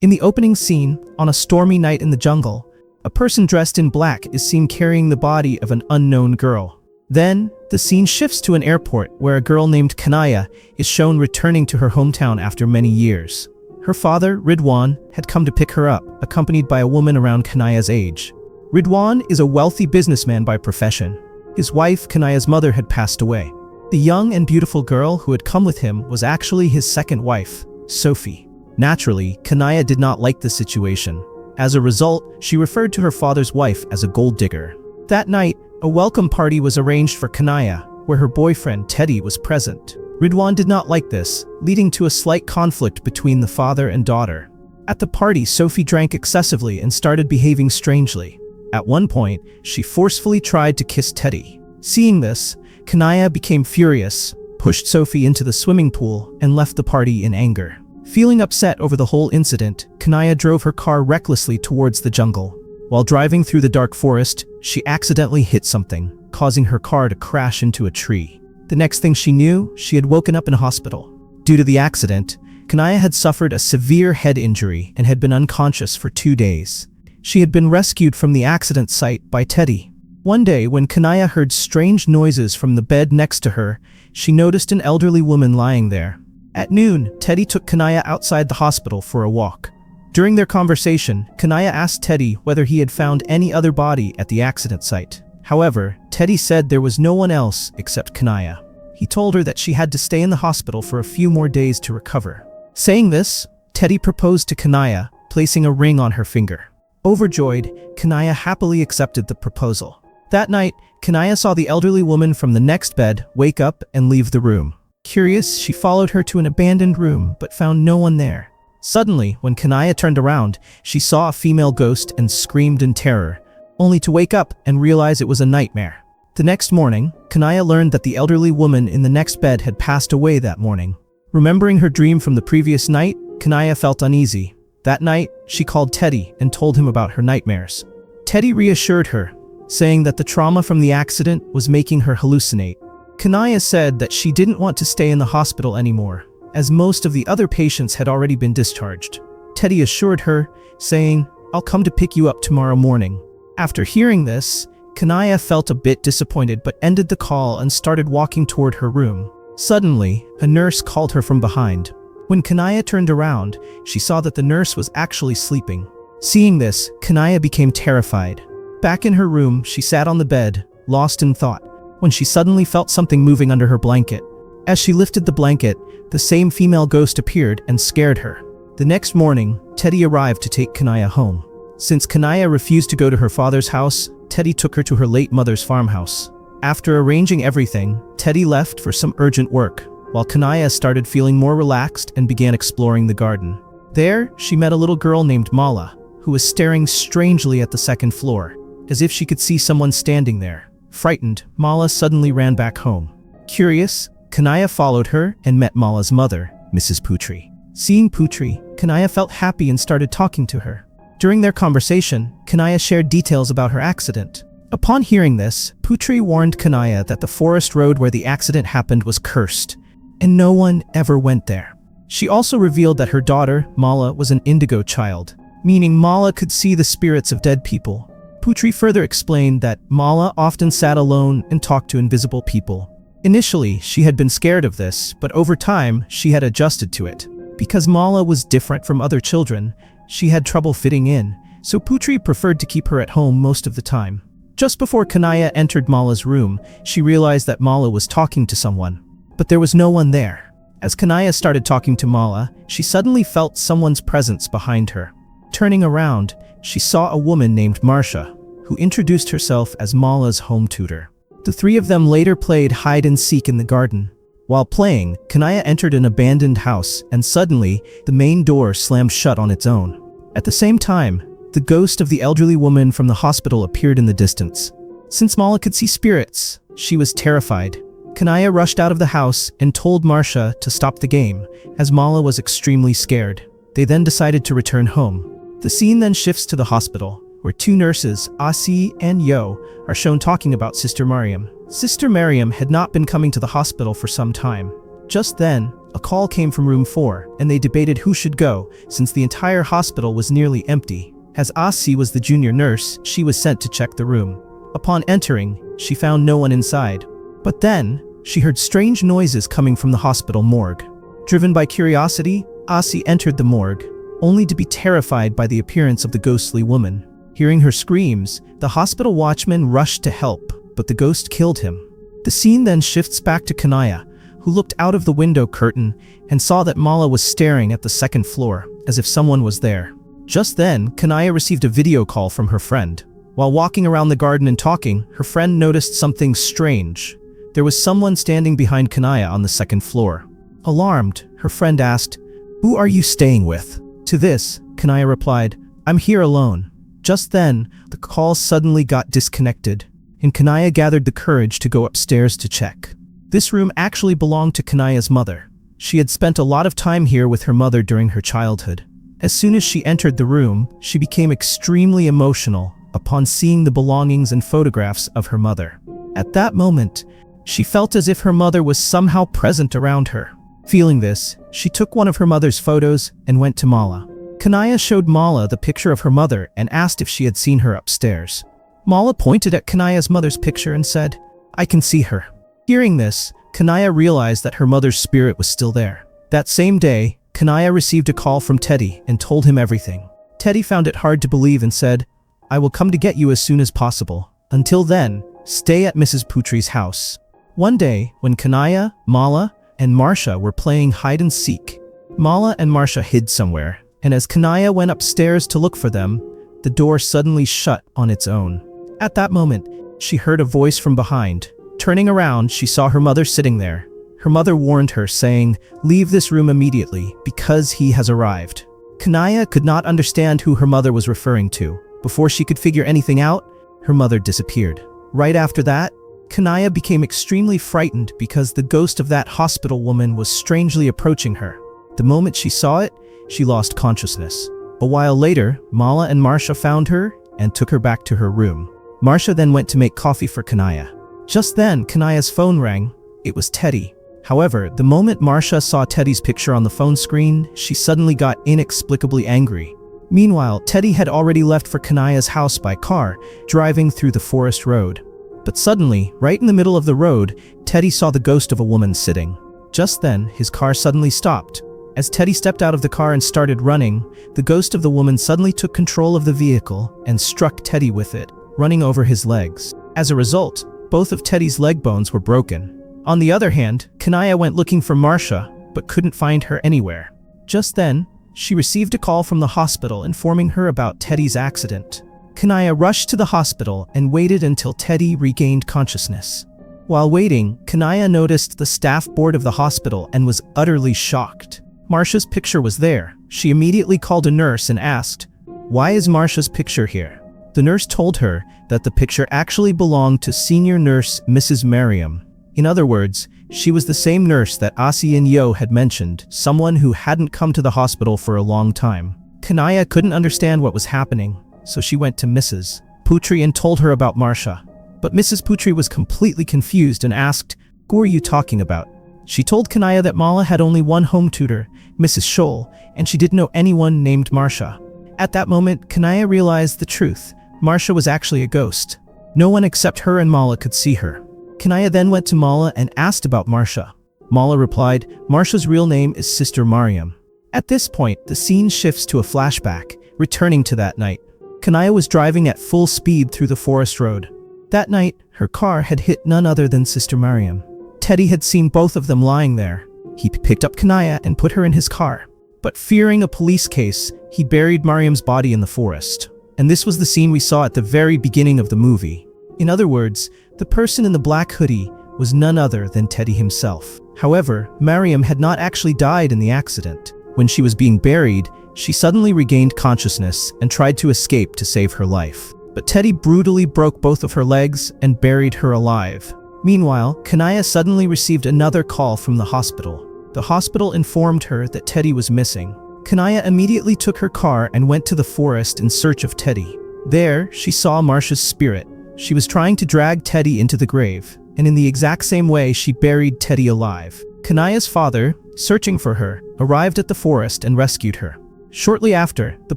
In the opening scene, on a stormy night in the jungle, a person dressed in black is seen carrying the body of an unknown girl. Then, the scene shifts to an airport where a girl named Kanaya is shown returning to her hometown after many years. Her father, Ridwan, had come to pick her up, accompanied by a woman around Kanaya's age. Ridwan is a wealthy businessman by profession. His wife, Kanaya's mother, had passed away. The young and beautiful girl who had come with him was actually his second wife, Sophie. Naturally, Kanaya did not like the situation. As a result, she referred to her father's wife as a gold digger. That night, a welcome party was arranged for Kanaya, where her boyfriend, Teddy, was present. Ridwan did not like this, leading to a slight conflict between the father and daughter. At the party, Sophie drank excessively and started behaving strangely. At one point, she forcefully tried to kiss Teddy. Seeing this, Kanaya became furious, pushed Sophie into the swimming pool, and left the party in anger. Feeling upset over the whole incident, Kanaya drove her car recklessly towards the jungle. While driving through the dark forest, she accidentally hit something, causing her car to crash into a tree. The next thing she knew, she had woken up in a hospital. Due to the accident, Kanaya had suffered a severe head injury and had been unconscious for 2 days. She had been rescued from the accident site by Teddy. One day, when Kanaya heard strange noises from the bed next to her, she noticed an elderly woman lying there. At noon, Teddy took Kanaya outside the hospital for a walk. During their conversation, Kanaya asked Teddy whether he had found any other body at the accident site. However, Teddy said there was no one else except Kanaya. He told her that she had to stay in the hospital for a few more days to recover. Saying this, Teddy proposed to Kanaya, placing a ring on her finger. Overjoyed, Kanaya happily accepted the proposal. That night, Kanaya saw the elderly woman from the next bed wake up and leave the room. Curious, she followed her to an abandoned room but found no one there. Suddenly, when Kanaya turned around, she saw a female ghost and screamed in terror, only to wake up and realize it was a nightmare. The next morning, Kanaya learned that the elderly woman in the next bed had passed away that morning. Remembering her dream from the previous night, Kanaya felt uneasy. That night, she called Teddy and told him about her nightmares. Teddy reassured her, saying that the trauma from the accident was making her hallucinate. Kanaya said that she didn't want to stay in the hospital anymore, as most of the other patients had already been discharged. Teddy assured her, saying, "I'll come to pick you up tomorrow morning." After hearing this, Kanaya felt a bit disappointed but ended the call and started walking toward her room. Suddenly, a nurse called her from behind. When Kanaya turned around, she saw that the nurse was actually sleeping. Seeing this, Kanaya became terrified. Back in her room, she sat on the bed, lost in thought, when she suddenly felt something moving under her blanket. As she lifted the blanket, the same female ghost appeared and scared her. The next morning, Teddy arrived to take Kanaya home. Since Kanaya refused to go to her father's house, Teddy took her to her late mother's farmhouse. After arranging everything, Teddy left for some urgent work, while Kanaya started feeling more relaxed and began exploring the garden. There, she met a little girl named Mala, who was staring strangely at the second floor, as if she could see someone standing there. Frightened, Mala suddenly ran back home. Curious, Kanaya followed her and met Mala's mother, Mrs. Putri. Seeing Putri, Kanaya felt happy and started talking to her. During their conversation, Kanaya shared details about her accident. Upon hearing this, Putri warned Kanaya that the forest road where the accident happened was cursed, and no one ever went there. She also revealed that her daughter, Mala, was an indigo child, meaning Mala could see the spirits of dead people. Putri further explained that Mala often sat alone and talked to invisible people. Initially, she had been scared of this, but over time, she had adjusted to it. Because Mala was different from other children, she had trouble fitting in, so Putri preferred to keep her at home most of the time. Just before Kanaya entered Mala's room, she realized that Mala was talking to someone, but there was no one there. As Kanaya started talking to Mala, she suddenly felt someone's presence behind her. Turning around, she saw a woman named Marcia, who introduced herself as Mala's home tutor. The three of them later played hide and seek in the garden. While playing, Kanaya entered an abandoned house, and suddenly, the main door slammed shut on its own. At the same time, the ghost of the elderly woman from the hospital appeared in the distance. Since Mala could see spirits, she was terrified. Kanaya rushed out of the house and told Marcia to stop the game, as Mala was extremely scared. They then decided to return home. The scene then shifts to the hospital, where two nurses, Asi and Yo, are shown talking about Sister Mariam. Sister Mariam had not been coming to the hospital for some time. Just then, A call came from room 4, and they debated who should go, since the entire hospital was nearly empty. As Asi was the junior nurse, she was sent to check the room. Upon entering, she found no one inside. But then, she heard strange noises coming from the hospital morgue. Driven by curiosity, Asi entered the morgue, only to be terrified by the appearance of the ghostly woman. Hearing her screams, the hospital watchman rushed to help, but the ghost killed him. The scene then shifts back to Kanaya, who looked out of the window curtain and saw that Mala was staring at the second floor, as if someone was there. Just then, Kanaya received a video call from her friend. While walking around the garden and talking, her friend noticed something strange. There was someone standing behind Kanaya on the second floor. Alarmed, her friend asked, "Who are you staying with?" To this, Kanaya replied, "I'm here alone." Just then, the call suddenly got disconnected, and Kanaya gathered the courage to go upstairs to check. This room actually belonged to Kanaya's mother. She had spent a lot of time here with her mother during her childhood. As soon as she entered the room, she became extremely emotional upon seeing the belongings and photographs of her mother. At that moment, she felt as if her mother was somehow present around her. Feeling this, she took one of her mother's photos and went to Mala. Kanaya showed Mala the picture of her mother and asked if she had seen her upstairs. Mala pointed at Kanaya's mother's picture and said, "I can see her." Hearing this, Kanaya realized that her mother's spirit was still there. That same day, Kanaya received a call from Teddy and told him everything. Teddy found it hard to believe and said, "I will come to get you as soon as possible. Until then, stay at Mrs. Putri's house." One day, when Kanaya, Mala, and Marsha were playing hide and seek, Mala and Marsha hid somewhere, and as Kanaya went upstairs to look for them, the door suddenly shut on its own. At that moment, she heard a voice from behind. Turning around, she saw her mother sitting there. Her mother warned her, saying, "Leave this room immediately, because he has arrived." Kanaya could not understand who her mother was referring to. Before she could figure anything out, her mother disappeared. Right after that, Kanaya became extremely frightened because the ghost of that hospital woman was strangely approaching her. The moment she saw it, she lost consciousness. A while later, Mala and Marsha found her and took her back to her room. Marsha then went to make coffee for Kanaya. Just then, Kanaya's phone rang. It was Teddy. However, the moment Marsha saw Teddy's picture on the phone screen, she suddenly got inexplicably angry. Meanwhile, Teddy had already left for Kanaya's house by car, driving through the forest road. But suddenly, right in the middle of the road, Teddy saw the ghost of a woman sitting. Just then, his car suddenly stopped. As Teddy stepped out of the car and started running, the ghost of the woman suddenly took control of the vehicle and struck Teddy with it, running over his legs. As a result, both of Teddy's leg bones were broken. On the other hand, Kanaya went looking for Marsha, but couldn't find her anywhere. Just then, she received a call from the hospital informing her about Teddy's accident. Kanaya rushed to the hospital and waited until Teddy regained consciousness. While waiting, Kanaya noticed the staff board of the hospital and was utterly shocked. Marsha's picture was there. She immediately called a nurse and asked, "Why is Marsha's picture here?" The nurse told her that the picture actually belonged to senior nurse Mrs. Mariam. In other words, she was the same nurse that Asi and Yo had mentioned, someone who hadn't come to the hospital for a long time. Kanaya couldn't understand what was happening, so she went to Mrs. Putri and told her about Marsha. But Mrs. Putri was completely confused and asked, "Who are you talking about?" She told Kanaya that Mala had only one home tutor, Mrs. Scholl, and she didn't know anyone named Marsha. At that moment, Kanaya realized the truth. Marsha was actually a ghost. No one except her and Mala could see her. Kanaya then went to Mala and asked about Marsha. Mala replied, "Marsha's real name is Sister Mariam." At this point, the scene shifts to a flashback, returning to that night. Kanaya was driving at full speed through the forest road. That night, her car had hit none other than Sister Mariam. Teddy had seen both of them lying there. He picked up Kanaya and put her in his car. But fearing a police case, he buried Mariam's body in the forest. And this was the scene we saw at the very beginning of the movie. In other words, the person in the black hoodie was none other than Teddy himself. However, Mariam had not actually died in the accident. When she was being buried, she suddenly regained consciousness and tried to escape to save her life. But Teddy brutally broke both of her legs and buried her alive. Meanwhile, Kanaya suddenly received another call from the hospital. The hospital informed her that Teddy was missing. Kanaya immediately took her car and went to the forest in search of Teddy. There, she saw Marsha's spirit. She was trying to drag Teddy into the grave, and in the exact same way she buried Teddy alive. Kanaya's father, searching for her, arrived at the forest and rescued her. Shortly after, the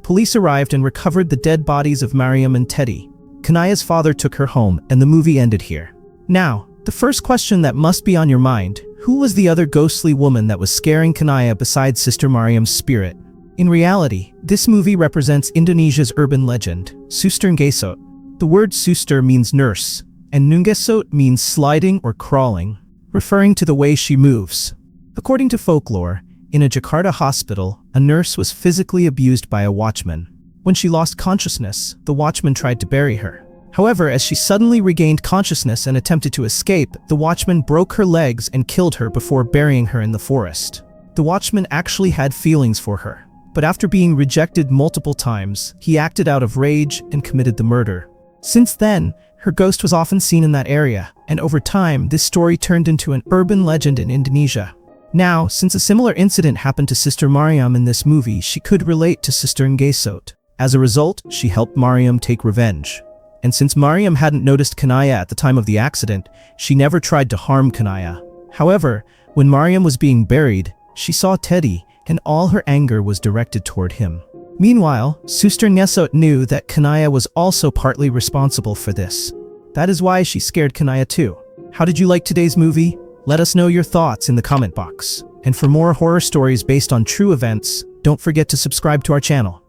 police arrived and recovered the dead bodies of Mariam and Teddy. Kanaya's father took her home, and the movie ended here. Now, the first question that must be on your mind: who was the other ghostly woman that was scaring Kanaya besides Sister Mariam's spirit? In reality, this movie represents Indonesia's urban legend, Suster Ngesot. The word suster means nurse, and Nungesot means sliding or crawling, referring to the way she moves. According to folklore, in a Jakarta hospital, a nurse was physically abused by a watchman. When she lost consciousness, the watchman tried to bury her. However, as she suddenly regained consciousness and attempted to escape, the watchman broke her legs and killed her before burying her in the forest. The watchman actually had feelings for her, but after being rejected multiple times, he acted out of rage and committed the murder. Since then, her ghost was often seen in that area, and over time, this story turned into an urban legend in Indonesia. Now, since a similar incident happened to Sister Mariam in this movie, she could relate to Sister Ngesot. As a result, she helped Mariam take revenge. And since Mariam hadn't noticed Kanaya at the time of the accident, she never tried to harm Kanaya. However, when Mariam was being buried, she saw Teddy, and all her anger was directed toward him. Meanwhile, Suster Ngesot knew that Kanaya was also partly responsible for this. That is why she scared Kanaya too. How did you like today's movie? Let us know your thoughts in the comment box. And for more horror stories based on true events, don't forget to subscribe to our channel.